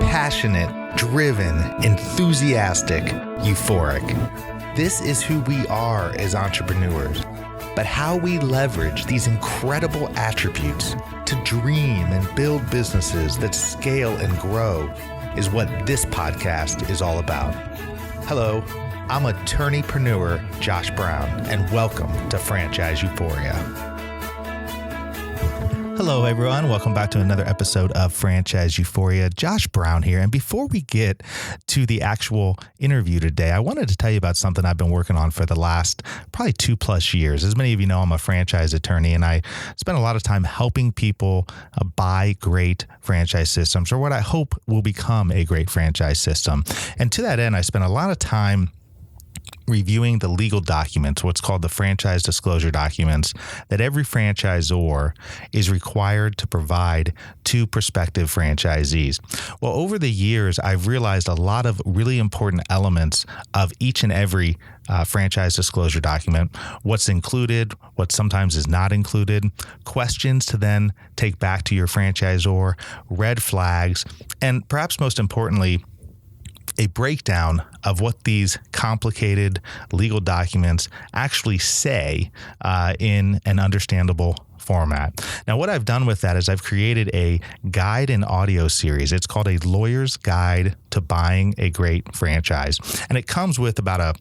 Passionate, driven, enthusiastic, euphoric. This is who we are as entrepreneurs. But how we leverage these incredible attributes to dream and build businesses that scale and grow is what this podcast is all about. Hello, I'm attorneypreneur Josh Brown, and welcome to Franchise Euphoria. Hello, everyone. Welcome back to another episode of Franchise Euphoria. Josh Brown here. And before we get to the actual interview today, I wanted to tell you about something I've been working on for the last probably 2+ years. As many of you know, I'm a franchise attorney, and I spend a lot of time helping people buy great franchise systems, or what I hope will become a great franchise system. And to that end, I spend a lot of time reviewing the legal documents, what's called the franchise disclosure documents, that every franchisor is required to provide to prospective franchisees. Well, over the years, I've realized a lot of really important elements of each and every franchise disclosure document, what's included, what sometimes is not included, questions to then take back to your franchisor, red flags, and perhaps most importantly, a breakdown of what these complicated legal documents actually say in an understandable format. Now, what I've done with that is I've created a guide and audio series. It's called A Lawyer's Guide to Buying a Great Franchise. And it comes with about a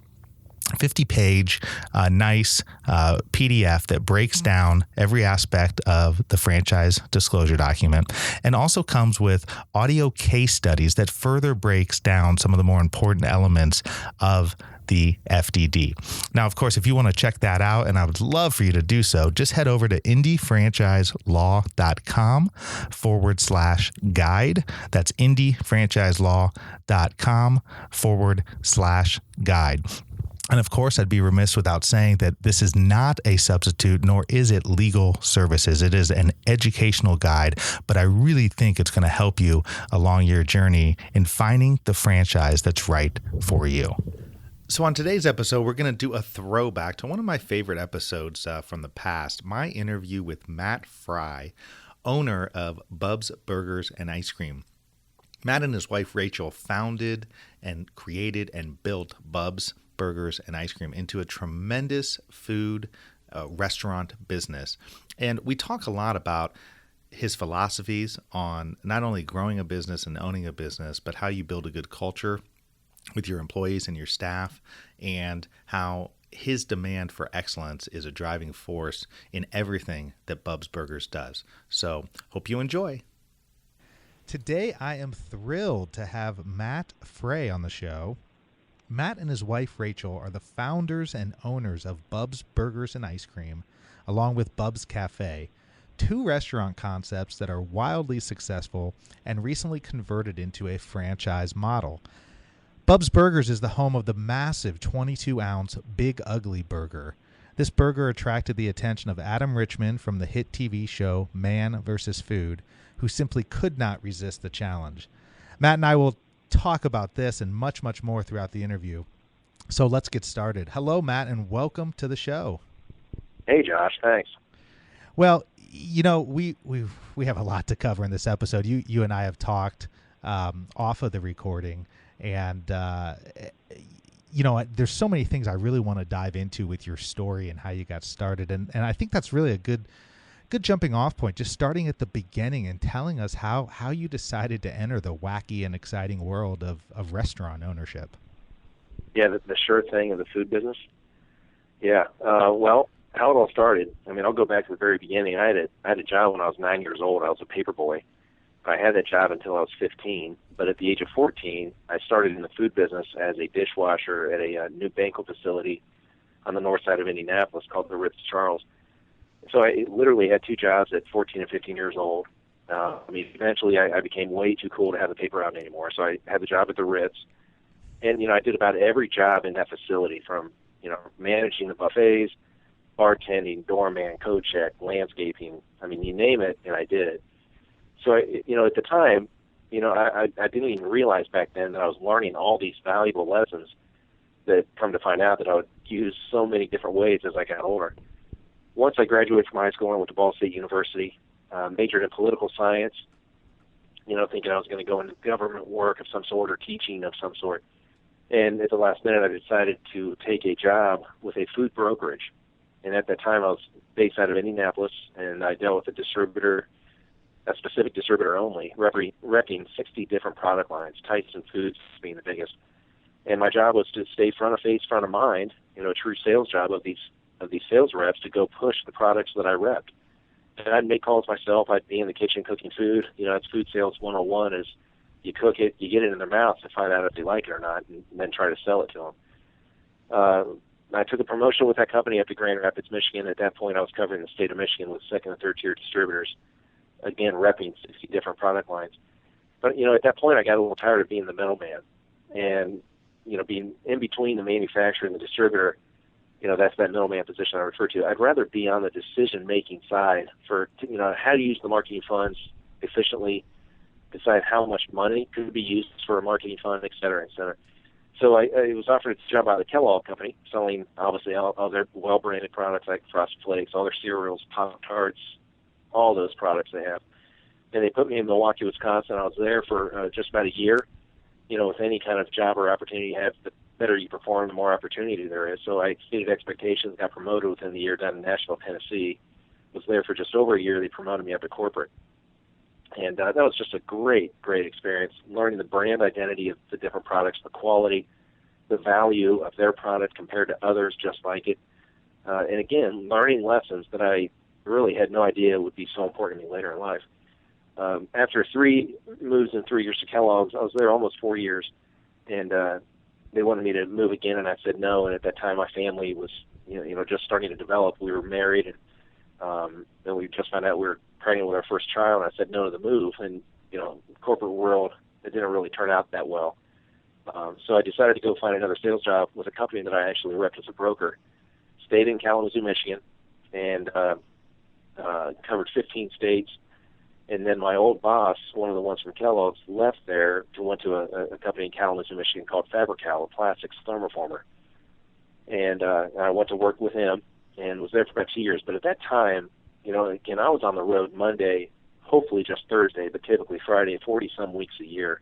50-page nice PDF that breaks down every aspect of the franchise disclosure document, and also comes with audio case studies that further breaks down some of the more important elements of the FDD. Now, of course, if you want to check that out, and I would love for you to do so, just head over to indiefranchiselaw.com/guide. That's indiefranchiselaw.com/guide. And of course, I'd be remiss without saying that this is not a substitute, nor is it legal services. It is an educational guide, but I really think it's going to help you along your journey in finding the franchise that's right for you. So on today's episode, we're going to do a throwback to one of my favorite episodes from the past, my interview with Matt Frey, owner of Bub's Burgers and Ice Cream. Matt and his wife, Rachel, founded and created and built Bub's Burgers and Ice Cream into a tremendous food restaurant business. And we talk a lot about his philosophies on not only growing a business and owning a business, but how you build a good culture with your employees and your staff, and how his demand for excellence is a driving force in everything that Bub's Burgers does. So hope you enjoy. Today, I am thrilled to have Matt Frey on the show. Matt and his wife, Rachel, are the founders and owners of Bub's Burgers and Ice Cream, along with Bub's Cafe, two restaurant concepts that are wildly successful and recently converted into a franchise model. Bub's Burgers is the home of the massive 22-ounce Big Ugly Burger. This burger attracted the attention of Adam Richman from the hit TV show Man vs. Food, who simply could not resist the challenge. Matt and I will talk about this and much, much more throughout the interview. So let's get started. Hello, Matt, and welcome to the show. Hey, Josh. Thanks. Well, you know, we have a lot to cover in this episode. You and I have talked off of the recording, and you know, there's so many things I really want to dive into with your story and how you got started, and I think that's really a good jumping off point, just starting at the beginning and telling us how you decided to enter the wacky and exciting world of restaurant ownership. Yeah, the sure thing of the food business. Yeah, well, how it all started, I mean, I'll go back to the very beginning. I had a job when I was 9 years old. I was a paper boy. I had that job until I was 15, but at the age of 14, I started in the food business as a dishwasher at a new banquet facility on the north side of Indianapolis called the Ritz-Charles. So I literally had two jobs at 14 and 15 years old. I mean, eventually I became way too cool to have the paper out anymore. So I had the job at the Ritz. And, you know, I did about every job in that facility, from, you know, managing the buffets, bartending, doorman, code check, landscaping. I mean, you name it, and I did it. So, you know, at the time, you know, I didn't even realize back then that I was learning all these valuable lessons that come to find out that I would use so many different ways as I got older. Once I graduated from high school and went to Ball State University, majored in political science, thinking I was going to go into government work of some sort or teaching of some sort. And at the last minute, I decided to take a job with a food brokerage. And at that time, I was based out of Indianapolis, and I dealt with a distributor, a specific distributor only, repping 60 different product lines, Tyson Foods being the biggest. And my job was to stay front of face, front of mind, a true sales job of these sales reps to go push the products that I repped. And I'd make calls myself. I'd be in the kitchen cooking food. It's food sales 101 is you cook it, you get it in their mouths and find out if they like it or not, and then try to sell it to them. I took a promotion with that company up to Grand Rapids, Michigan. At that point, I was covering the state of Michigan with second and third tier distributors, again, repping 60 different product lines. But, at that point, I got a little tired of being the middleman. And, being in between the manufacturer and the distributor, that's that middleman position I refer to. I'd rather be on the decision-making side for, how to use the marketing funds efficiently, decide how much money could be used for a marketing fund, et cetera, et cetera. So I was offered a job by the Kellogg Company, selling, obviously, all their well-branded products like Frosted Flakes, all their cereals, Pop-Tarts, all those products they have. And they put me in Milwaukee, Wisconsin. I was there for just about a year. With any kind of job or opportunity you have, the better you perform, the more opportunity there is. So I exceeded expectations, got promoted within the year down in Nashville, Tennessee. Was there for just over a year. They promoted me up to corporate. And that was just a great, great experience, learning the brand identity of the different products, the quality, the value of their product compared to others just like it. And again, learning lessons that I really had no idea would be so important to me later in life. After 3 moves in 3 years to Kellogg's, I was there almost 4 years, and they wanted me to move again, and I said no. And at that time, my family was, just starting to develop. We were married, and then we just found out we were pregnant with our first child, and I said no to the move. And, corporate world, it didn't really turn out that well. So I decided to go find another sales job with a company that I actually repped as a broker. Stayed in Kalamazoo, Michigan, and covered 15 states. And then my old boss, one of the ones from Kellogg's, left there to went to a company in Kalamazoo, Michigan called Fabrical, a plastics thermoformer. And I went to work with him and was there for about 2 years. But at that time, again, I was on the road Monday, hopefully just Thursday, but typically Friday, 40-some weeks a year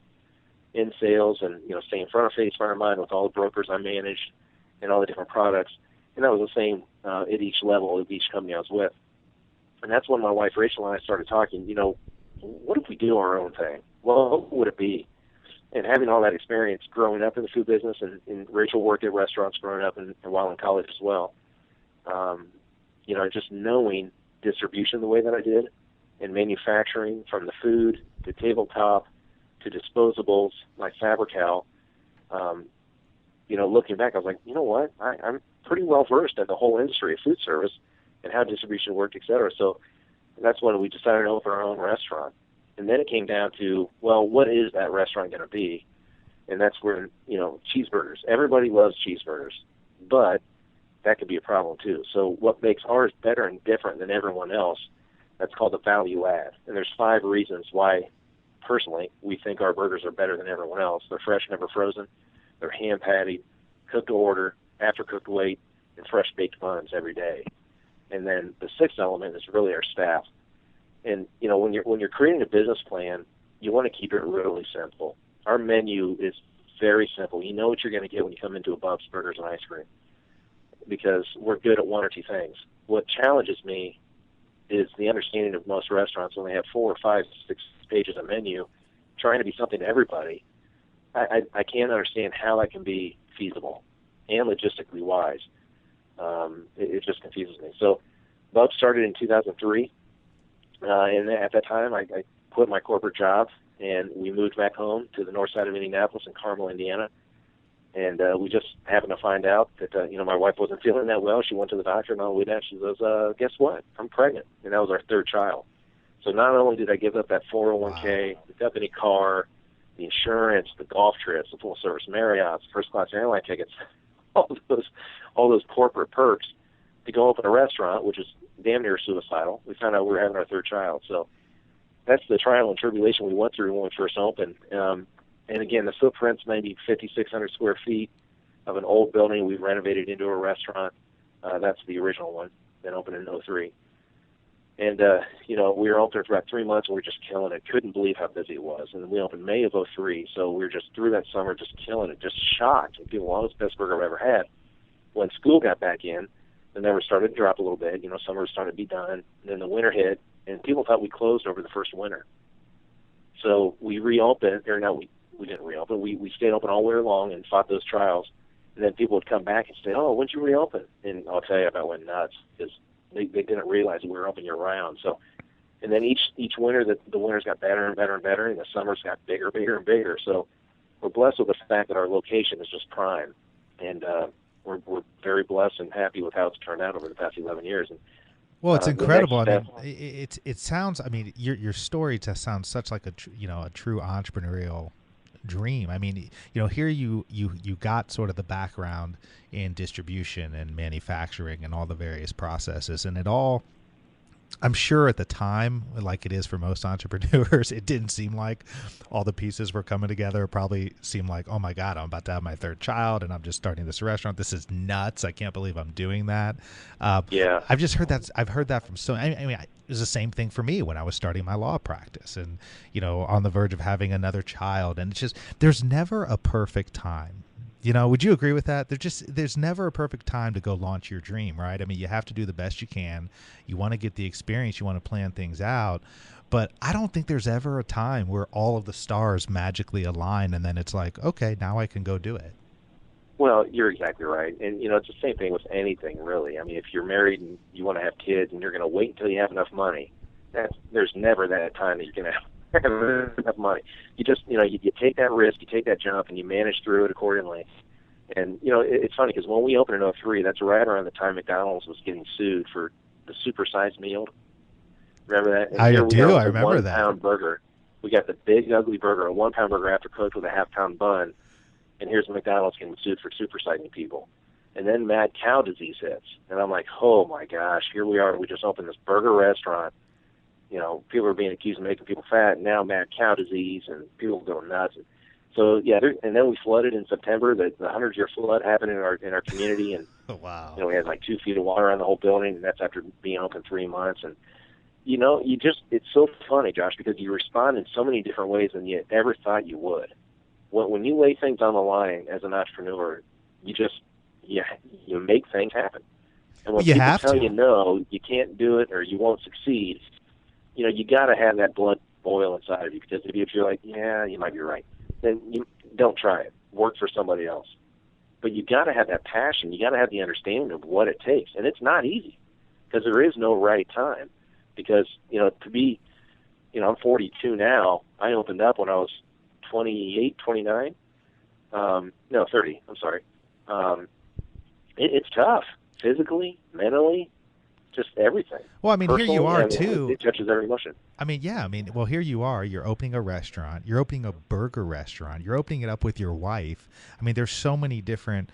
in sales and, staying front of face, front of mind with all the brokers I managed and all the different products. And that was the same at each level of each company I was with. And that's when my wife Rachel and I started talking, what if we do our own thing? Well, what would it be? And having all that experience growing up in the food business, and Rachel worked at restaurants growing up and while in college as well, just knowing distribution the way that I did and manufacturing from the food to tabletop to disposables like Fabrical, looking back, I was like, you know what? I'm pretty well versed in the whole industry of food service and how distribution worked, et cetera. So that's when we decided to open our own restaurant. And then it came down to, well, what is that restaurant going to be? And that's where, cheeseburgers. Everybody loves cheeseburgers, but that could be a problem too. So what makes ours better and different than everyone else, that's called the value add. And there's 5 reasons why, personally, we think our burgers are better than everyone else. They're fresh, never frozen. They're hand-patted, cooked to order, after-cooked weight, and fresh baked buns every day. And then the 6th element is really our staff. And, when you're creating a business plan, you want to keep it really simple. Our menu is very simple. You know what you're going to get when you come into a Bub's Burgers and Ice Cream because we're good at 1 or 2 things. What challenges me is the understanding of most restaurants when they have 4 or 5, 6 pages of menu trying to be something to everybody. I can't understand how that can be feasible and logistically wise. It just confuses me. So Bub started in 2003, and at that time I quit my corporate job, and we moved back home to the north side of Indianapolis in Carmel, Indiana. And we just happened to find out that, my wife wasn't feeling that well. She went to the doctor, and on the way down, she goes, guess what? I'm pregnant. And that was our 3rd child. So not only did I give up that 401k, the company car, the insurance, the golf trips, the full-service Marriott's, first-class airline tickets, all those corporate perks to go open a restaurant, which is damn near suicidal. We found out we were having our 3rd child. So that's the trial and tribulation we went through when we first opened. And again, the footprint's maybe 5,600 square feet of an old building we've renovated into a restaurant. That's the original one that opened in 2003. And, we were open for about 3 months, and we were just killing it. Couldn't believe how busy it was. And then we opened May of '03, so we were just through that summer just killing it, just shocked. And people, well, it's the best burger I've ever had. When school got back in, the numbers started to drop a little bit. Summer was starting to be done. And then the winter hit, and people thought we closed over the first winter. So we reopened, or no, we didn't reopen. We stayed open all winter long and fought those trials. And then people would come back and say, oh, when'd you reopen? And I'll tell you, I about went nuts because they didn't realize we were open year-round. So, and then each winter, the winters got better and better and better, and the summers got bigger, bigger, and bigger. So we're blessed with the fact that our location is just prime. And we're very blessed and happy with how it's turned out over the past 11 years. And, well, it's incredible. I mean, it sounds. I mean, your story just sounds such like a true entrepreneurial dream. I mean, here you got sort of the background in distribution and manufacturing and all the various processes, and it all. I'm sure at the time, like it is for most entrepreneurs, it didn't seem like all the pieces were coming together. It probably seemed like, oh my God, I'm about to have my third child and I'm just starting this restaurant. This is nuts. I can't believe I'm doing that. Yeah. I've just heard that. I've heard that from it was the same thing for me when I was starting my law practice and, on the verge of having another child. And it's just, there's never a perfect time. Would you agree with that? There's never a perfect time to go launch your dream, right? I mean, you have to do the best you can. You want to get the experience. You want to plan things out. But I don't think there's ever a time where all of the stars magically align and then it's like, okay, now I can go do it. Well, you're exactly right. And, it's the same thing with anything, really. I mean, if you're married and you want to have kids and you're going to wait until you have enough money, there's never that time that you're going to have enough money. You just, you take that risk, you take that jump, and you manage through it accordingly. And, it's funny because when we opened in '03, that's right around the time McDonald's was getting sued for the supersized meal. Remember that? And I do. I remember that. 1-pound burger. We got the big, ugly burger, a 1-pound burger after cooked with a half-pound bun. And here's McDonald's getting sued for supersizing people. And then mad cow disease hits. And I'm like, oh, my gosh, here we are. We just opened this burger restaurant. People are being accused of making people fat, and now mad cow disease, and people go nuts. So, yeah, and then we flooded in September. The 100-year flood happened in our community, and wow. We had like 2 feet of water on the whole building, and that's after being open 3 months. And, it's so funny, Josh, because you respond in so many different ways than you ever thought you would. When you lay things on the line as an entrepreneur, you make things happen. And when people tell you no, you can't do it or you won't succeed, you got to have that blood boil inside of you, because if you're like, yeah, you might be right, then you don't try it. Work for somebody else. But you got to have that passion. You got to have the understanding of what it takes, and it's not easy because there is no right time. Because to be, I'm 42 now. I opened up when I was 28, 29. No, 30. I'm sorry. It's tough physically, mentally. Just everything. Well, I mean, here you are too. It touches every emotion. I mean, yeah. I mean, well, here you are. You're opening a restaurant. You're opening a burger restaurant. You're opening it up with your wife. I mean, there's so many different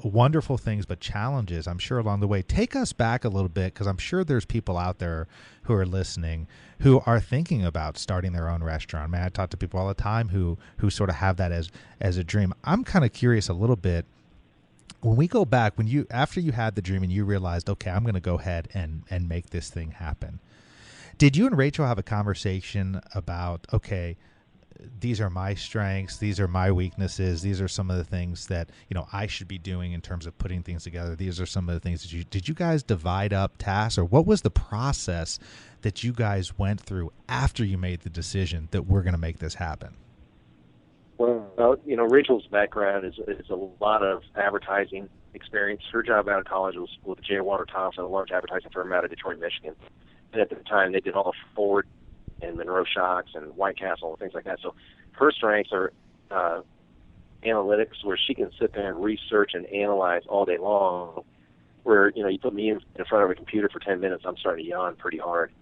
wonderful things, but challenges, I'm sure, along the way. Take us back a little bit, because I'm sure there's people out there who are listening who are thinking about starting their own restaurant. Man, I talk to people all the time who sort of have that as a dream. I'm kind of curious a little bit. When we go back, after you had the dream and you realized, okay, I'm going to go ahead and make this thing happen, did you and Rachel have a conversation about, okay, these are my strengths, these are my weaknesses, these are some of the things that I should be doing in terms of putting things together, these are some of the things that did you guys divide up tasks, or what was the process that you guys went through after you made the decision that we're going to make this happen? Well, Rachel's background is a lot of advertising experience. Her job out of college was with J. Water Thompson, a large advertising firm out of Detroit, Michigan. And at the time, they did all the Ford and Monroe Shocks and White Castle and things like that. So her strengths are analytics, where she can sit there and research and analyze all day long. Where, you put me in front of a computer for 10 minutes, I'm starting to yawn pretty hard.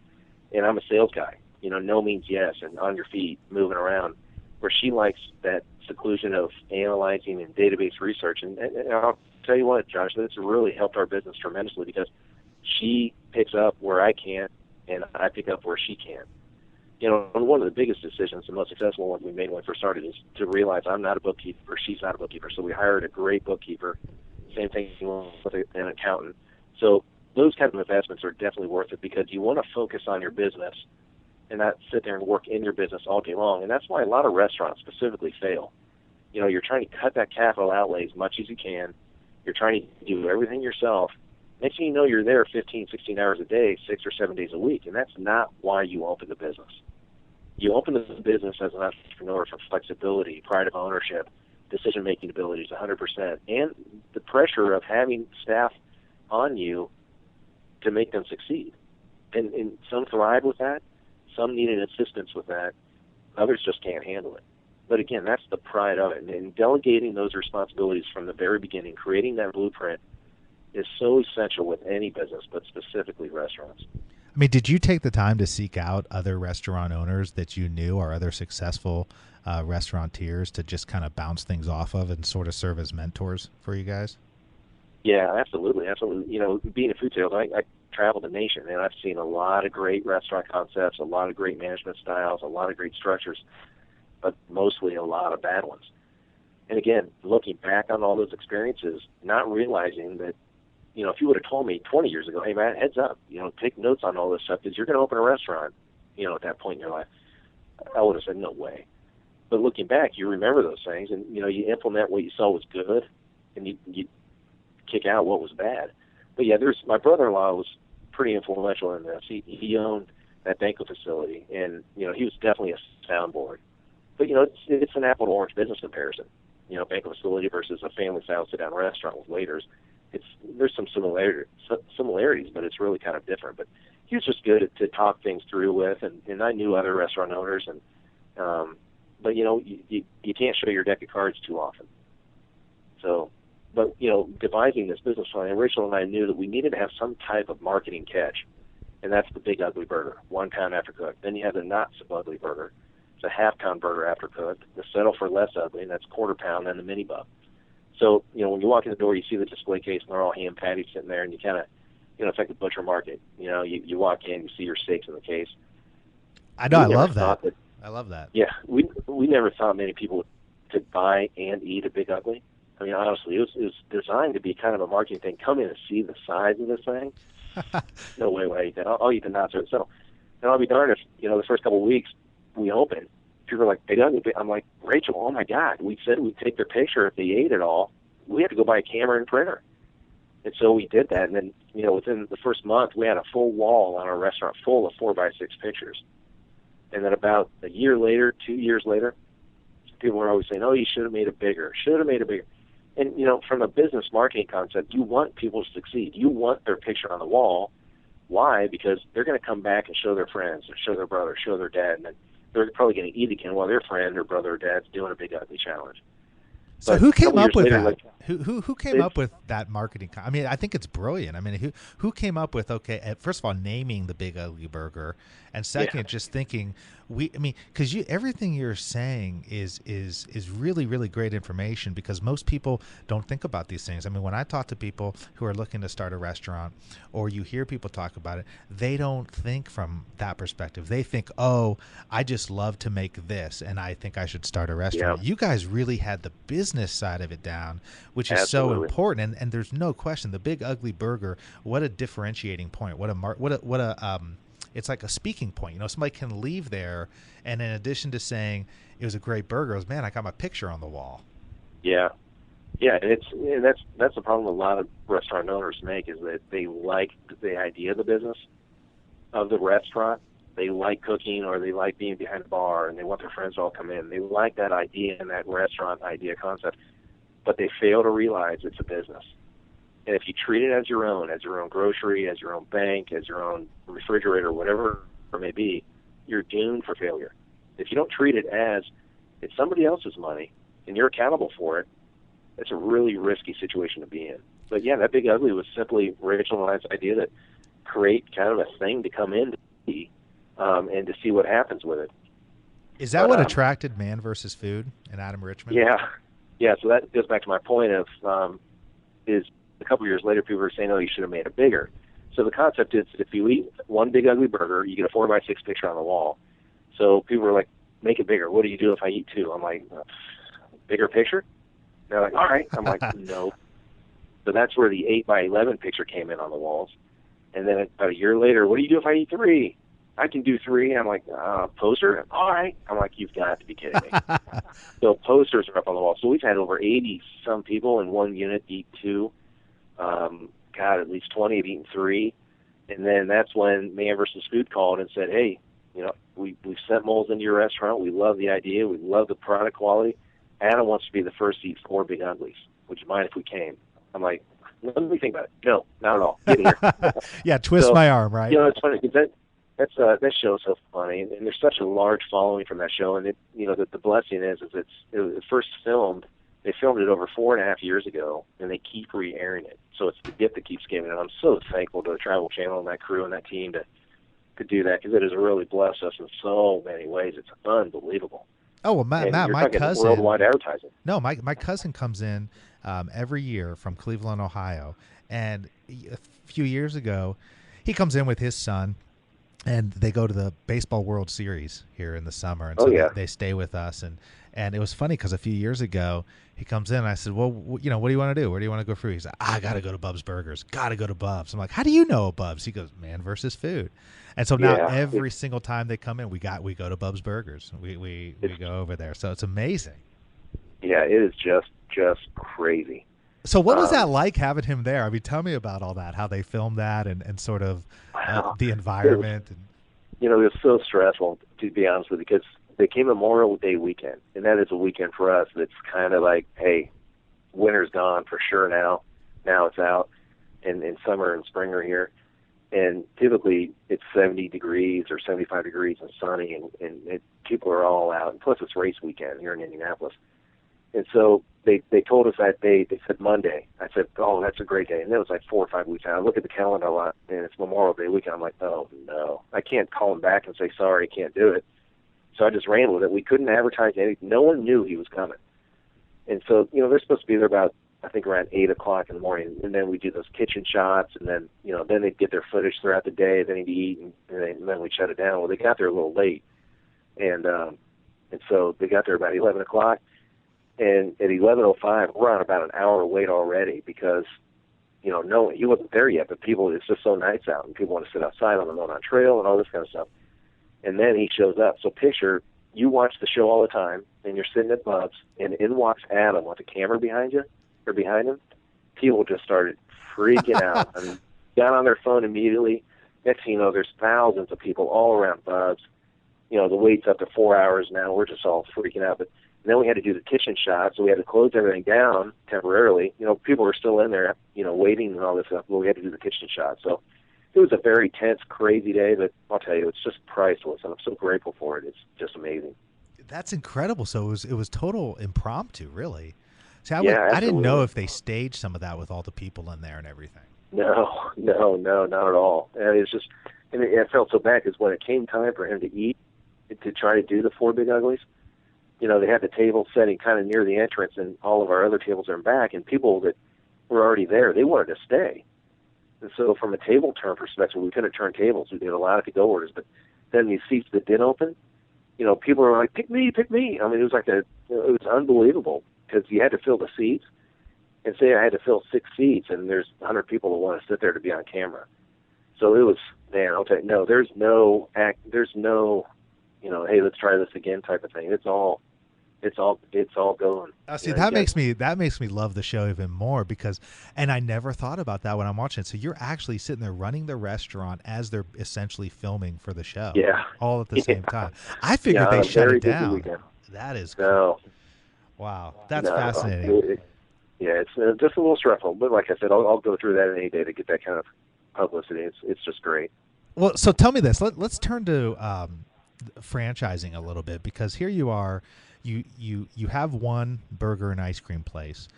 And I'm a sales guy. No means yes, and on your feet, moving around. Where she likes that seclusion of analyzing and database research. And I'll tell you what, Josh, that's really helped our business tremendously, because she picks up where I can't, and I pick up where she can't. One of the biggest decisions, the most successful one we made when we first started, is to realize I'm not a bookkeeper, she's not a bookkeeper. So we hired a great bookkeeper. Same thing with an accountant. So those kind of investments are definitely worth it, because you want to focus on your business and not sit there and work in your business all day long. And that's why a lot of restaurants specifically fail. You know, you're trying to cut that capital outlay as much as you can. You're trying to do everything yourself. Next thing you know, you're there 15, 16 hours a day, 6 or 7 days a week, and that's not why you open the business. You open the business as an entrepreneur for flexibility, pride of ownership, decision-making abilities 100%, and the pressure of having staff on you to make them succeed. And some thrive with that. Some need an assistance with that. Others just can't handle it. But again, that's the pride of it. And delegating those responsibilities from the very beginning, creating that blueprint, is so essential with any business, but specifically restaurants. I mean, did you take the time to seek out other restaurant owners that you knew or other successful restaurateurs to just kind of bounce things off of and sort of serve as mentors for you guys? Yeah, absolutely, absolutely. You know, being in food sales, I travel the nation, and I've seen a lot of great restaurant concepts, a lot of great management styles, a lot of great structures, but mostly a lot of bad ones. And again, looking back on all those experiences, not realizing that, you know, if you would have told me 20 years ago, hey, Matt, heads up, you know, take notes on all this stuff because you're going to open a restaurant, you know, at that point in your life, I would have said, no way. But looking back, you remember those things, and, you know, you implement what you saw was good, and you kick out what was bad. But, yeah, my brother-in-law was pretty influential in this. He owned that banquet facility, and, you know, he was definitely a soundboard. But, you know, it's an apple-to-orange business comparison. You know, banquet facility versus a family-style sit-down restaurant with waiters. There's some similarities, but it's really kind of different. But he was just good to talk things through with, and I knew other restaurant owners. But, you know, you can't show your deck of cards too often. So, but, you know, devising this business plan, Rachel and I knew that we needed to have some type of marketing catch, and that's the Big Ugly Burger, 1 pound after cooked. Then you have the Not So Ugly Burger. It's a half-pound burger after cooked. The Settle for Less Ugly, and that's 1/4 pound, and the Mini Bub. So, you know, when you walk in the door, you see the display case, and they're all ham patties sitting there, and you kind of, you know, it's like the butcher market. You know, you walk in, you see your steaks in the case. I know, I love that. I love that. Yeah, we never thought many people could buy and eat a Big Ugly. I mean, honestly, it was designed to be kind of a marketing thing. Come in and see the size of this thing. No way will I eat that. I'll eat the Not So. So, and I'll be darned if, you know, the first couple of weeks we open, people are like, Big Ugly. I'm like, Rachel, oh my God, we said we'd take their picture if they ate it all. We had to go buy a camera and printer. And so we did that. And then, you know, within the first month, we had a full wall on our restaurant full of 4x6 pictures. And then about a year later, 2 years later, people were always saying, oh, you should have made it bigger, should have made it bigger. And, you know, from a business marketing concept, you want people to succeed. You want their picture on the wall. Why? Because they're going to come back and show their friends, or show their brother, show their dad, and then they're probably going to eat again while their friend or brother or dad's doing a Big Ugly challenge. So but who came up with later, that? Like, who came up with that marketing? I mean, I think it's brilliant. I mean, who came up with, okay, first of all, naming the Big Ugly Burger, and second, just thinking because everything you're saying is really, really great information, because most people don't think about these things. I mean, when I talk to people who are looking to start a restaurant, or you hear people talk about it, they don't think from that perspective. They think, oh, I just love to make this, and I think I should start a restaurant. Yeah. You guys really had the business side of it down, which is so important. And there's no question, the Big Ugly Burger, what a differentiating point. It's like a speaking point. You know, somebody can leave there, and in addition to saying it was a great burger, it was, man, I got my picture on the wall. Yeah, and that's the problem a lot of restaurant owners make, is that they like the idea of the business, of the restaurant. They like cooking, or they like being behind the bar, and they want their friends to all come in. They like that idea and that restaurant idea concept, but they fail to realize it's a business. And if you treat it as your own grocery, as your own bank, as your own refrigerator, whatever it may be, you're doomed for failure. If you don't treat it as it's somebody else's money and you're accountable for it, it's a really risky situation to be in. But yeah, that Big Ugly was simply Rachel and I's idea to create kind of a thing to come in to see, and to see what happens with it. Is that what attracted Man vs. Food and Adam Richman? Yeah. So that goes back to my point of is a couple years later, people were saying, "Oh, you should have made it bigger." So the concept is, if you eat one Big Ugly Burger, you get a 4x6 picture on the wall. So people were like, "Make it bigger. What do you do if I eat 2?" I'm like, "Bigger picture?" They're like, "All right." I'm like, "No." So that's where the 8x11 picture came in on the walls. And then about a year later, what do you do if I eat 3? I can do 3. I'm like, poster? All right. I'm like, you've got to be kidding me. So posters are up on the wall. So we've had over 80-some people in one unit eat 2. At least 20 have eaten 3. And then that's when Man vs. Food called and said, hey, we've sent moles into your restaurant. We love the idea. We love the product quality. Adam wants to be the first to eat 4 Big Uglies. Would you mind if we came? I'm like, let me think about it. No, not at all. Get here. Yeah, twist my arm, right? It's funny because that show is so funny, and there's such a large following from that show. And the blessing is it was first filmed. They filmed it over 4.5 years ago, and they keep re-airing it. So it's the gift that keeps giving. And I'm so thankful to the Travel Channel and that crew and that team to do that, because it has really blessed us in so many ways. It's unbelievable. Oh, well, Matt, my cousin. Worldwide advertising. No, my cousin comes in every year from Cleveland, Ohio, and a few years ago, he comes in with his son, and they go to the Baseball World Series here in the summer, and so they stay with us, and it was funny because a few years ago he comes in and I said, well, what do you want to do? Where do you want to go for? He's like, I got to go to Bub's Burgers. Got to go to Bub's. I'm like, how do you know Bub's? He goes, Man vs. Food. And so now every single time they come in, we go to Bub's Burgers. We go over there. So it's amazing. Yeah, it is just crazy. So what was that like having him there? I mean, tell me about all that, how they filmed that and sort of the environment. It was so stressful, to be honest with you, because they came Memorial Day weekend, and that is a weekend for us that's kind of like, hey, winter's gone for sure now. Now it's out, and summer and spring are here. And typically it's 70 degrees or 75 degrees and sunny, and people are all out. And plus it's race weekend here in Indianapolis. And so they told us that day, they said Monday. I said, oh, that's a great day. And it was like 4 or 5 weeks out. I look at the calendar a lot, and it's Memorial Day weekend. I'm like, oh, no. I can't call them back and say, sorry, I can't do it. So I just ran with it. We couldn't advertise anything. No one knew he was coming. And so, they're supposed to be there about, I think, around 8 o'clock in the morning. And then we do those kitchen shots, and then, then they'd get their footage throughout the day. Then he'd eat, and then we'd shut it down. Well, they got there a little late. And so they got there about 11 o'clock. And at 11:05, we're on about an hour wait already because, no, he wasn't there yet. But it's just so nice out, and people want to sit outside on the Monon Trail and all this kind of stuff. And then he shows up. So picture, you watch the show all the time, and you're sitting at Bub's, and in walks Adam with a camera behind you, or behind him. People just started freaking out. I mean, got on their phone immediately. Next thing you know, there's thousands of people all around Bub's. The wait's up to 4 hours now. We're just all freaking out. But then we had to do the kitchen shot, so we had to close everything down temporarily. People were still in there, waiting and all this stuff, but we had to do the kitchen shot. So it was a very tense, crazy day, but I'll tell you, it's just priceless, and I'm so grateful for it. It's just amazing. That's incredible. So it was total impromptu, really. See, I didn't know if they staged some of that with all the people in there and everything. No, not at all. And it's just, and it felt so bad because when it came time for him to eat, to try to do the 4 Big Uglies, they had the table setting kind of near the entrance, and all of our other tables are in back, and people that were already there, they wanted to stay. And so from a table turn perspective, we couldn't turn tables. We did a lot of to-go orders, but then these seats that did open, people were like, pick me. I mean, it was like it was unbelievable because you had to fill the seats. And say I had to fill 6 seats, and there's 100 people that want to sit there to be on camera. So it was, man, I'll tell you, no, there's no, hey, let's try this again type of thing. It's all going. See, that makes me love the show even more because, and I never thought about that when I'm watching it. So you're actually sitting there running the restaurant as they're essentially filming for the show. Yeah. All at the same time. I figured they shut it down. That is cool. No. Wow. That's fascinating. It's just a little stressful, but like I said, I'll go through that any day to get that kind of publicity. It's just great. Well, so tell me this. Let's turn to franchising a little bit because here you are. You have one burger and ice cream place.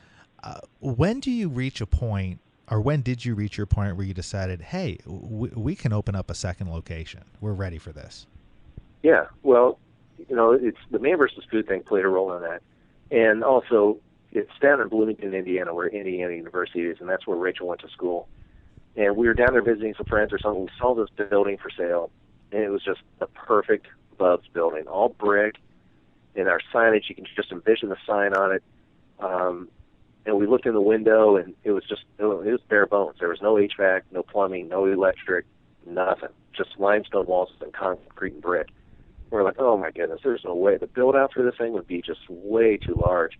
When do you reach a point, or when did you reach your point where you decided, hey, we can open up a second location? We're ready for this. Yeah, well, it's the Man vs. Food thing played a role in that, and also it's down in Bloomington, Indiana, where Indiana University is, and that's where Rachel went to school. And we were down there visiting some friends or something. We saw this building for sale, and it was just the perfect Bub's building, all brick. And our signage, you can just envision the sign on it. And we looked in the window, and it was bare bones. There was no HVAC, no plumbing, no electric, nothing. Just limestone walls and concrete and brick. We're like, oh my goodness, there's no way. The build out for this thing would be just way too large.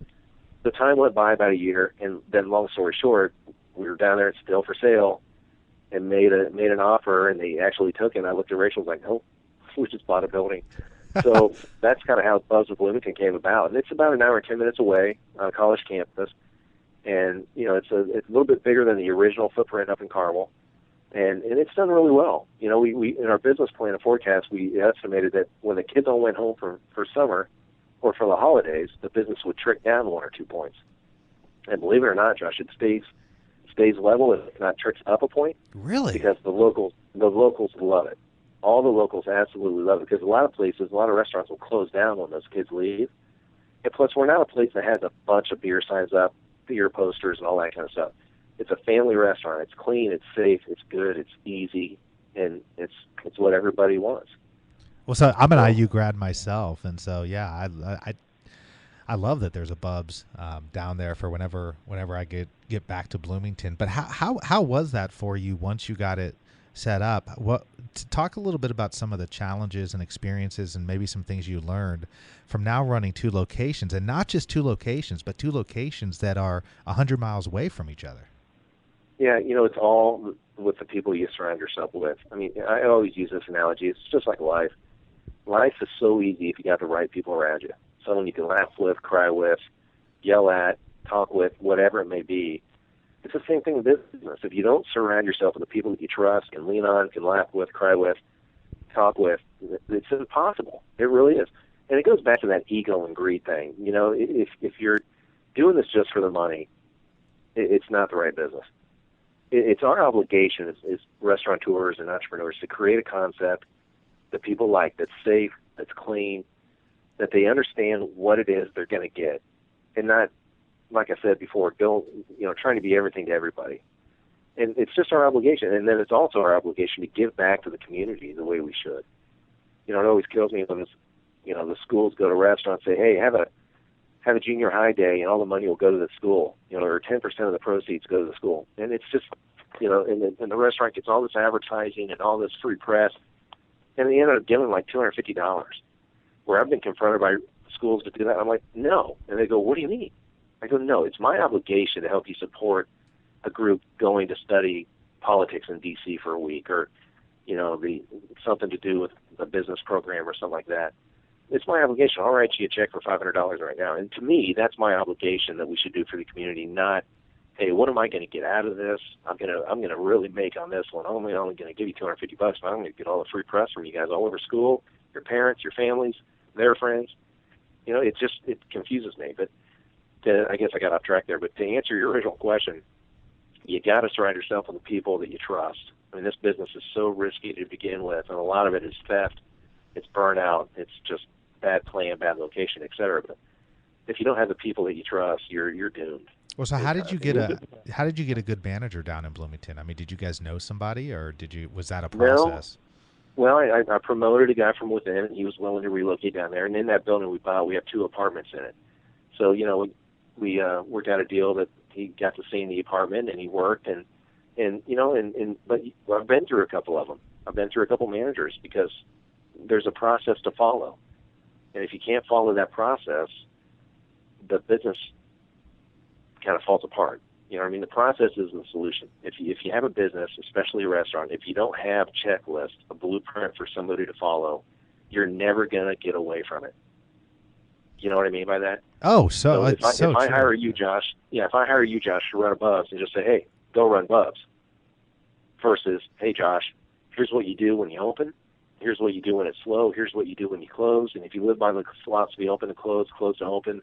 The time went by about a year, and then long story short, we were down there, it's still for sale, and made an offer, and they actually took it. And I looked at Rachel, was like, oh, we just bought a building. So that's kind of how Buzz of Bloomington came about. And it's about an hour and 10 minutes away on a college campus. And, you know, it's a little bit bigger than the original footprint up in Carmel. And it's done really well. You know, we in our business plan and forecast, we estimated that when the kids all went home for summer or for the holidays, the business would trick down 1 or 2 points. And believe it or not, Josh, it stays level, if not tricks up a point. Really? Because the locals love it. All the locals absolutely love it, because a lot of restaurants will close down when those kids leave. And plus, we're not a place that has a bunch of beer signs up, beer posters, and all that kind of stuff. It's a family restaurant. It's clean, it's safe, it's good, it's easy, and it's what everybody wants. Well, so I'm an IU grad myself, and so yeah, I love that there's a Bub's down there for whenever I get back to Bloomington. But how was that for you once you got it set up? Talk a little bit about some of the challenges and experiences, and maybe some things you learned from now running 2 locations, and not just 2 locations, but 2 locations that are 100 miles away from each other. Yeah, you know, it's all with the people you surround yourself with. I mean, I always use this analogy. It's just like life. Life is so easy if you got the right people around you. Someone you can laugh with, cry with, yell at, talk with, whatever it may be. It's the same thing in business. If you don't surround yourself with the people that you trust, can lean on, can laugh with, cry with, talk with, it's impossible. It really is. And it goes back to that ego and greed thing. You know, if you're doing this just for the money, it's not the right business. It's our obligation as restaurateurs and entrepreneurs to create a concept that people like, that's safe, that's clean, that they understand what it is they're going to get, and not, like I said before, trying to be everything to everybody. And it's just our obligation. And then it's also our obligation to give back to the community the way we should. You know, it always kills me when the schools go to restaurants and say, hey, have a junior high day, and all the money will go to the school, or 10% of the proceeds go to the school. And it's just, and the restaurant gets all this advertising and all this free press, and they end up giving like $250. Where I've been confronted by schools to do that, I'm like, no. And they go, what do you mean? I go, no, it's my obligation to help you support a group going to study politics in D.C. for a week, or, something to do with a business program or something like that. It's my obligation. I'll write you a check for $500 right now. And to me, that's my obligation that we should do for the community, not, hey, what am I going to get out of this? I'm gonna really make on this one. I'm only going to give you $250, but I'm going to get all the free press from you guys all over school, your parents, your families, their friends. It confuses me. But I guess I got off track there. But to answer your original question, you got to surround yourself with the people that you trust. I mean, this business is so risky to begin with, and a lot of it is theft, it's burnout, it's just bad plan, bad location, et cetera. But if you don't have the people that you trust, you're doomed. Well, so how did you get a good manager down in Bloomington? I mean, did you guys know somebody, or was that a process? Well, I promoted a guy from within, and he was willing to relocate down there. And in that building we bought, we have 2 apartments in it. So, we worked out a deal that he got to stay in the apartment, and he worked, but I've been through a couple of them. I've been through a couple managers, because there's a process to follow. And if you can't follow that process, the business kind of falls apart. You know what I mean? The process is the solution. If you have a business, especially a restaurant, if you don't have a checklist, a blueprint for somebody to follow, you're never going to get away from it. You know what I mean by that? Oh, so if I hire you, Josh, to run a Bub's, and just say, hey, go run Bub's, versus, hey, Josh, here's what you do when you open, here's what you do when it's slow, here's what you do when you close, and if you live by the philosophy open to close to open,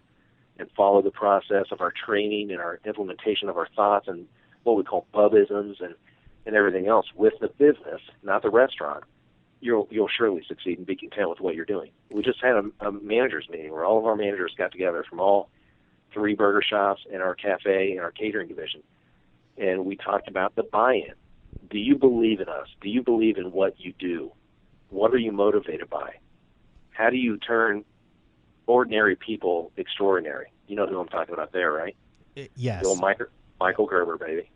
and follow the process of our training and our implementation of our thoughts and what we call Bubisms and everything else with the business, not the restaurant, you'll surely succeed and be content with what you're doing. We just had a managers meeting where all of our managers got together from all 3 burger shops and our cafe and our catering division, and we talked about the buy-in. Do you believe in us? Do you believe in what you do? What are you motivated by? How do you turn ordinary people extraordinary? You know who I'm talking about there, right? Yes. The old Michael Gerber, baby.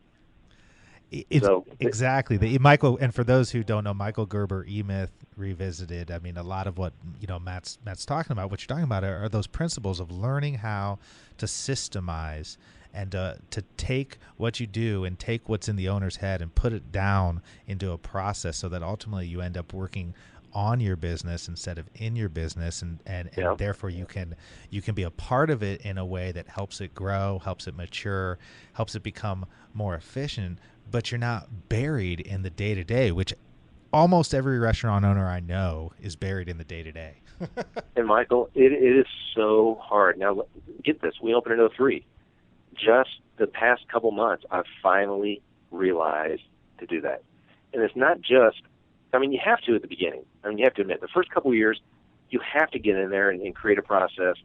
It's exactly the Michael. And for those who don't know, Michael Gerber, E-Myth Revisited. I mean, a lot of what Matt's talking about, what you're talking about, are those principles of learning how to systemize and to take what you do and take what's in the owner's head and put it down into a process, so that ultimately you end up working on your business instead of in your business, and therefore you can be a part of it in a way that helps it grow, helps it mature, helps it become more efficient. But you're not buried in the day-to-day, which almost every restaurant owner I know is buried in the day-to-day. And Michael, it is so hard. Now, get this. We opened in 03. Just the past couple months, I've finally realized to do that. And it's not just, I mean, you have to at the beginning. I mean, you have to admit, the first couple of years, you have to get in there and create a process.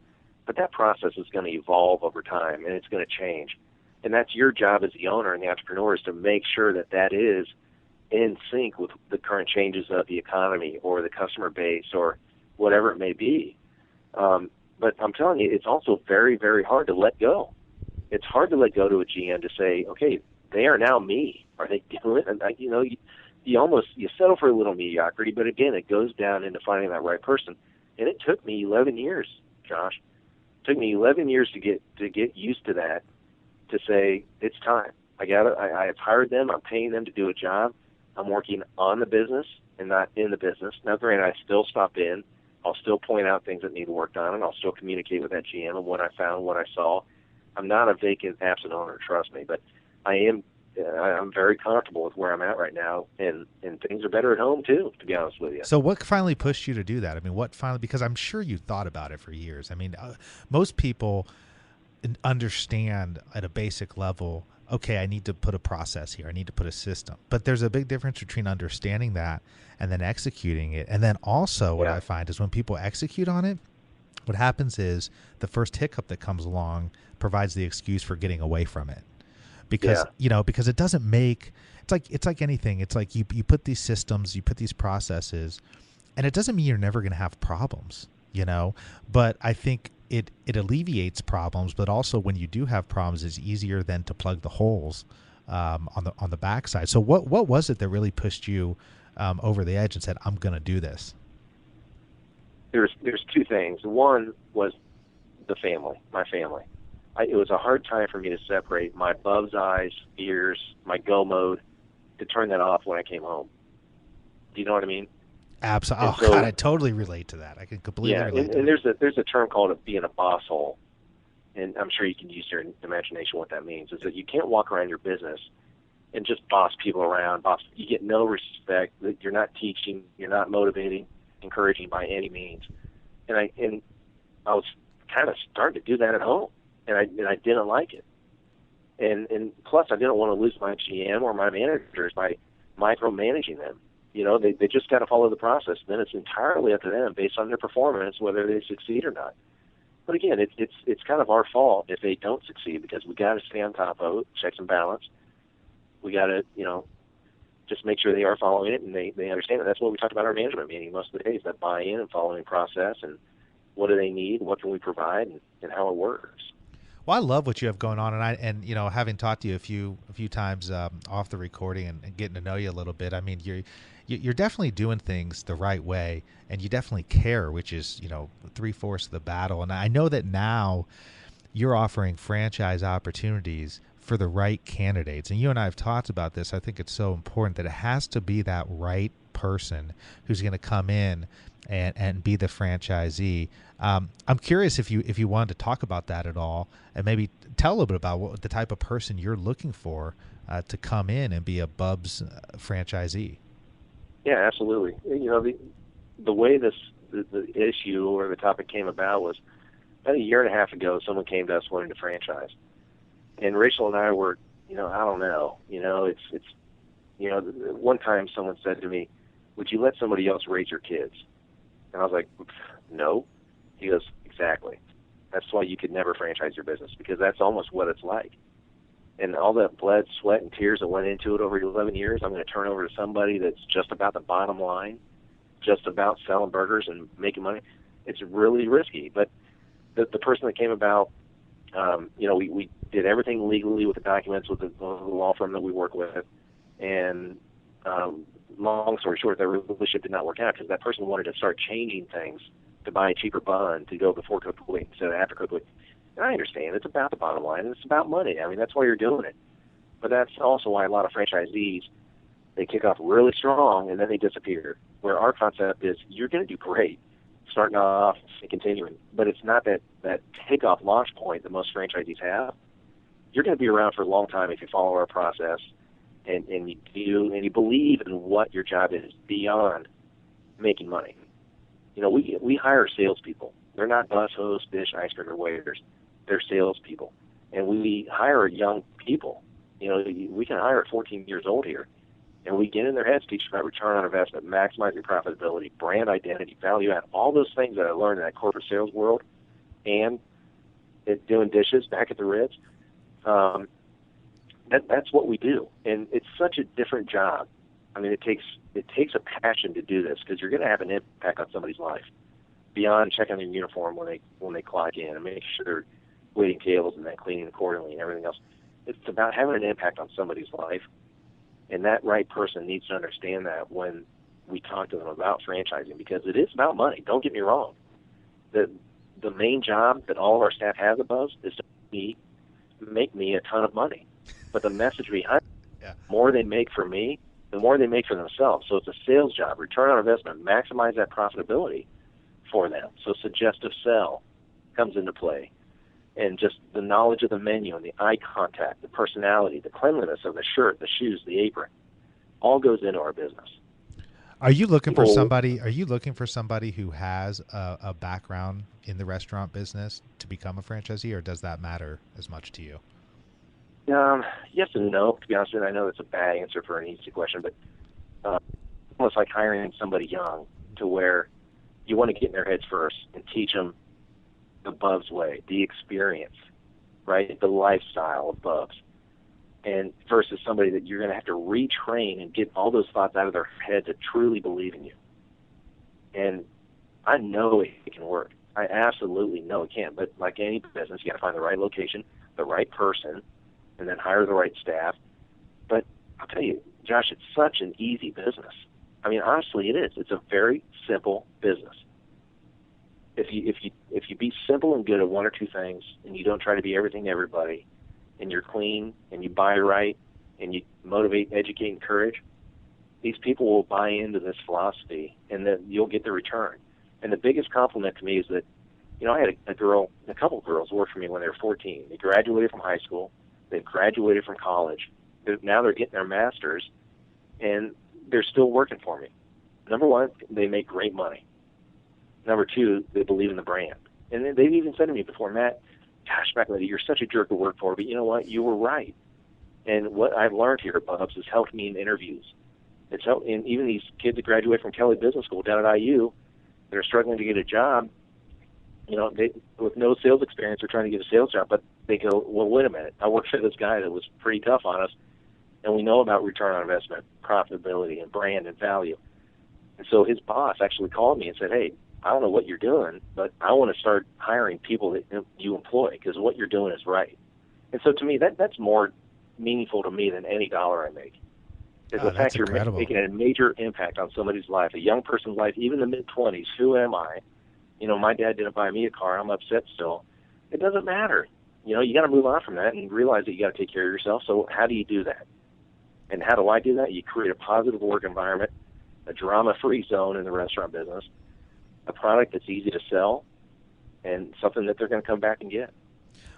But that process is going to evolve over time, and it's going to change. And that's your job as the owner and the entrepreneur, is to make sure that that is in sync with the current changes of the economy or the customer base or whatever it may be. But I'm telling you, it's also very, very hard to let go. It's hard to let go to a GM to say, okay, they are now me. Are they doing it? And you settle for a little mediocrity, but again, it goes down into finding that right person. And it took me 11 years, Josh. It took me 11 years to get used to that, to say it's time. I've hired them. I'm paying them to do a job. I'm working on the business and not in the business. Now, granted, I still stop in. I'll still point out things that need work done, and I'll still communicate with that GM and what I found, what I saw. I'm not a vacant, absent owner, trust me, but I'm very comfortable with where I'm at right now, and things are better at home too, to be honest with you. So what finally pushed you to do that? I mean, because I'm sure you thought about it for years. I mean, most people understand at a basic level, okay, I need to put a process here, I need to put a system. But there's a big difference between understanding that and then executing it. And then also what I find is when people execute on it, what happens is the first hiccup that comes along provides the excuse for getting away from it. Because because it doesn't make, it's like anything. It's like you put these systems, you put these processes, and it doesn't mean you're never going to have problems, but I think it alleviates problems, but also when you do have problems, it's easier then to plug the holes on the backside. So what was it that really pushed you over the edge and said, I'm going to do this? There's two things. One was the family, my family. It was a hard time for me to separate my Bub's eyes, ears, my go mode, to turn that off when I came home. Do you know what I mean? Absolutely. So, God, I totally relate to that. I can completely relate to that. And there's a term called being a boss hole, and I'm sure you can use your imagination what that means, is that you can't walk around your business and just boss people around. You get no respect. You're not teaching. You're not motivating, encouraging by any means. And I was kind of starting to do that at home, and I didn't like it. And plus, I didn't want to lose my GM or my managers by micromanaging them. They just got to follow the process. Then it's entirely up to them based on their performance, whether they succeed or not. But again, it's kind of our fault if they don't succeed, because we got to stay on top of it, checks and balance. We got to, just make sure they are following it and they understand it. That's what we talked about our management meeting most of the days, that buy-in and following process, and what do they need, what can we provide, and how it works. Well, I love what you have going on, and having talked to you a few times off the recording and getting to know you a little bit. I mean, you're definitely doing things the right way, and you definitely care, which is 3/4 of the battle. And I know that now you're offering franchise opportunities for the right candidates, and you and I have talked about this. I think it's so important that it has to be that right person who's going to come in and be the franchisee. I'm curious if you wanted to talk about that at all, and maybe tell a little bit about the type of person you're looking for to come in and be a Bub's franchisee. Yeah, absolutely. The way the issue or the topic came about was about a year and a half ago. Someone came to us wanting to franchise, and Rachel and I were, I don't know. It's one time someone said to me, "Would you let somebody else raise your kids?" And I was like, "No." He goes, "Exactly. That's why you could never franchise your business, because that's almost what it's like. And all that blood, sweat, and tears that went into it over 11 years, I'm going to turn over to somebody that's just about the bottom line, just about selling burgers and making money. It's really risky." But the person that came about We did everything legally with the documents with the law firm that we work with, and long story short, that relationship did not work out because that person wanted to start changing things to buy a cheaper bun, to go before cooked wheat instead of after cooked wheat. And I understand it's about the bottom line, and it's about money. I mean, that's why you're doing it. But that's also why a lot of franchisees, they kick off really strong and then they disappear. Where our concept is, you're going to do great starting off and continuing, but it's not that takeoff launch point that most franchisees have. You're going to be around for a long time if you follow our process and you believe in what your job is beyond making money. We hire salespeople. They're not bus hosts, dish, ice cream, or waiters. They're salespeople, and we hire young people. We can hire at 14 years old here, and we get in their heads, teach them about return on investment, maximizing profitability, brand identity, value add, all those things that I learned in that corporate sales world, and doing dishes back at the Ritz. That's what we do, and it's such a different job. I mean, it takes a passion to do this because you're going to have an impact on somebody's life beyond checking their uniform when they clock in and making sure they're waiting tables and then cleaning accordingly and everything else. It's about having an impact on somebody's life, and that right person needs to understand that when we talk to them about franchising, because it is about money. Don't get me wrong. The main job that all of our staff has above is to make me a ton of money. But the message behind it, the more they make for me, the more they make for themselves. So it's a sales job, return on investment, maximize that profitability for them. So suggestive sell comes into play. And just the knowledge of the menu and the eye contact, the personality, the cleanliness of the shirt, the shoes, the apron, all goes into our business. Are you looking for somebody? Are you looking for somebody who has a background in the restaurant business to become a franchisee, or does that matter as much to you? Yes and no. To be honest with you, I know that's a bad answer for an easy question, but almost like hiring somebody young to where you want to get in their heads first and teach them the Bubs way, the experience, right? The lifestyle of Bubs, and versus somebody that you're going to have to retrain and get all those thoughts out of their head to truly believe in you. And I know it can work. I absolutely know it can. But like any business, you got to find the right location, the right person, and then hire the right staff. But I'll tell you, Josh, it's such an easy business. I mean, honestly, it is. It's a very simple business. If you be simple and good at one or two things, and you don't try to be everything to everybody, and you're clean, and you buy right, and you motivate, educate, encourage, these people will buy into this philosophy, and then you'll get the return. And the biggest compliment to me is that, I had a couple of girls work for me when they were 14. They graduated from high school. They've graduated from college. Now they're getting their masters, and they're still working for me. Number one, they make great money. Number two, they believe in the brand. And they've even said to me before, Matt, gosh, back then, you're such a jerk to work for, but you know what? You were right. And what I've learned here at Bubs has helped me in interviews. It's helped, and even these kids that graduate from Kelley Business School down at IU, they're struggling to get a job, they, with no sales experience, they're trying to get a sales job, but they go, well, wait a minute. I worked for this guy that was pretty tough on us, and we know about return on investment, profitability, and brand and value. And so his boss actually called me and said, hey, I don't know what you're doing, but I want to start hiring people that you employ because what you're doing is right. And so to me, that's more meaningful to me than any dollar I make. Is the fact you're making a major impact on somebody's life, a young person's life, even the mid-20s. Who am I? My dad didn't buy me a car. I'm upset still. It doesn't matter. You got to move on from that and realize that you got to take care of yourself. So how do you do that? And how do I do that? You create a positive work environment, a drama-free zone in the restaurant business, a product that's easy to sell, and something that they're going to come back and get.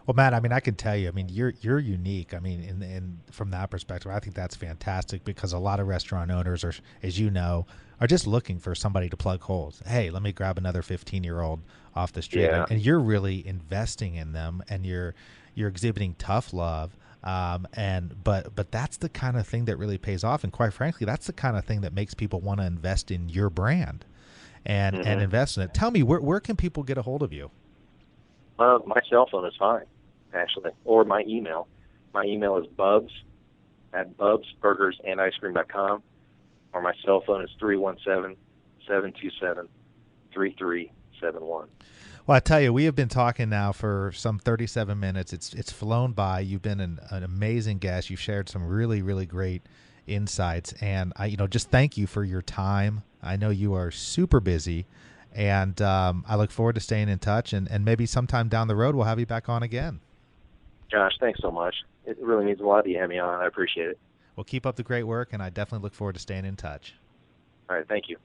Well, Matt, I mean, I can tell you, I mean, you're unique. I mean, in from that perspective, I think that's fantastic because a lot of restaurant owners are, as you know, are just looking for somebody to plug holes. Hey, let me grab another 15-year-old off the street, and you're really investing in them, and you're exhibiting tough love. But that's the kind of thing that really pays off, and quite frankly, that's the kind of thing that makes people want to invest in your brand and invest in it. Tell me, where can people get a hold of you? My cell phone is fine, actually, or my email. My email is bubs@bubsburgersandicecream.com, or my cell phone is 317-727-3371. Well, I tell you, we have been talking now for some 37 minutes. It's flown by. You've been an amazing guest. You've shared some really, really great insights, and I just thank you for your time. I know you are super busy, and I look forward to staying in touch, and maybe sometime down the road we'll have you back on again. Josh, thanks so much. It really means a lot that you have me on. I appreciate it. Well, keep up the great work, and I definitely look forward to staying in touch. All right, thank you.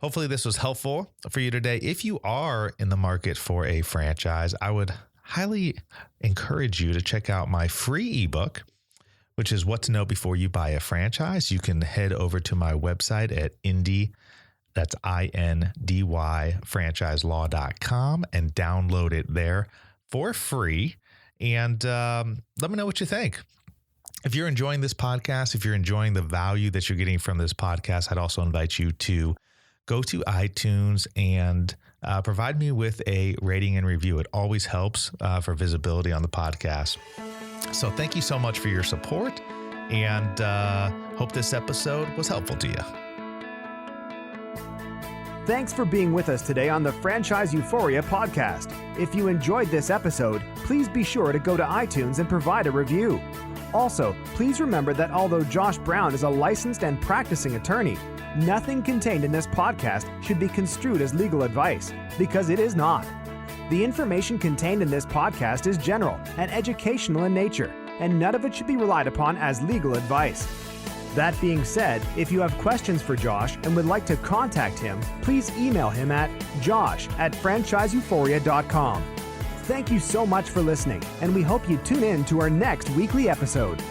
Hopefully this was helpful for you today. If you are in the market for a franchise, I would highly encourage you to check out my free ebook, which is What to Know Before You Buy a Franchise. You can head over to my website at that's INDY, franchiselaw.com, and download it there for free. And let me know what you think. If you're enjoying this podcast, if you're enjoying the value that you're getting from this podcast, I'd also invite you to go to iTunes and provide me with a rating and review. It always helps for visibility on the podcast. So thank you so much for your support, and hope this episode was helpful to you. Thanks for being with us today on the Franchise Euphoria podcast. If you enjoyed this episode, please be sure to go to iTunes and provide a review. Also, please remember that although Josh Brown is a licensed and practicing attorney, nothing contained in this podcast should be construed as legal advice, because it is not. The information contained in this podcast is general and educational in nature, and none of it should be relied upon as legal advice. That being said, if you have questions for Josh and would like to contact him, please email him at josh@franchiseeuphoria.com. Thank you so much for listening, and we hope you tune in to our next weekly episode.